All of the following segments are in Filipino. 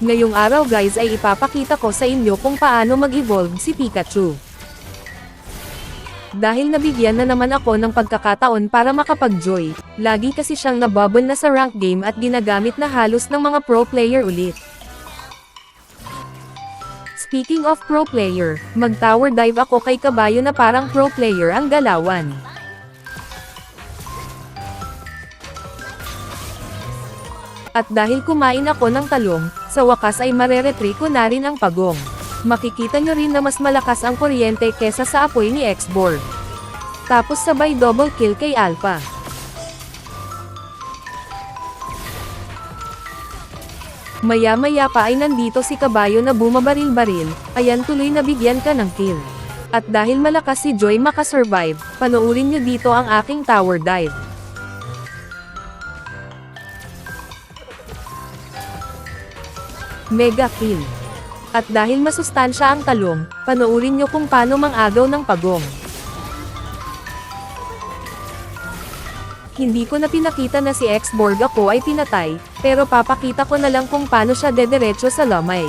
Ngayong araw guys ay ipapakita ko sa inyo kung paano mag-evolve si Pikachu. Dahil nabigyan na naman ako ng pagkakataon para makapag-joy, lagi kasi siyang nabubble na sa rank game at ginagamit na halos ng mga pro player ulit. Speaking of pro player, mag-tower dive ako kay kabayo na parang pro player ang galawan. At dahil kumain ako ng talong, sa wakas ay mareretry ko na rin ang pagong. Makikita nyo rin na mas malakas ang kuryente kesa sa apoy ni X-Borg. Tapos sabay double kill kay Alpha. Maya-maya pa ay nandito si kabayo na bumabaril-baril, ayan tuloy nabigyan ka ng kill. At dahil malakas si Joy makasurvive, panoorin nyo dito ang aking tower dive. Mega kill. At dahil masustansya ang talong, panoorin nyo kung paano mang-agaw ng pagong. Hindi ko na pinakita na si X-Borg ako ay pinatay, pero papakita ko na lang kung paano siya dederecho sa lamay.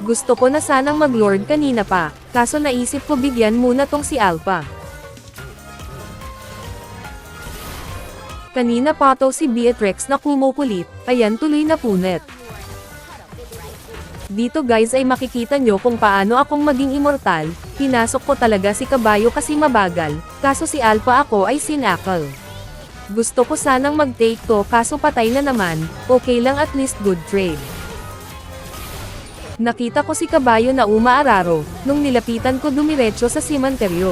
Gusto ko na sanang mag-lord kanina pa, kaso naisip ko bigyan muna tong si Alpha. Kanina pa to si Beatrix na kumukulit, ayan tuloy na punit. Dito guys ay makikita nyo kung paano akong maging immortal, pinasok ko talaga si kabayo kasi mabagal, kaso si Alpha ako ay sinakal. Gusto ko sanang mag-take to kaso patay na naman, okay lang at least good trade. Nakita ko si kabayo na umaararo, nung nilapitan ko dumiretso sa simenteryo.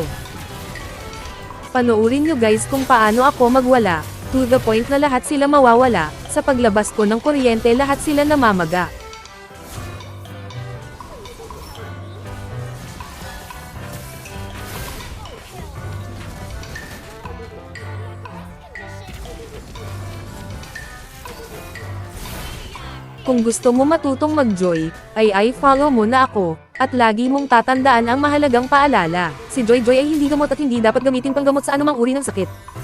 Panoorin nyo guys kung paano ako magwala. To the point na lahat sila mawawala, sa paglabas ko ng kuryente lahat sila namamaga. Kung gusto mo matutong mag-joy, ay follow mo na ako, at lagi mong tatandaan ang mahalagang paalala. Si Joy ay hindi gamot at hindi dapat gamitin panggamot sa anumang uri ng sakit.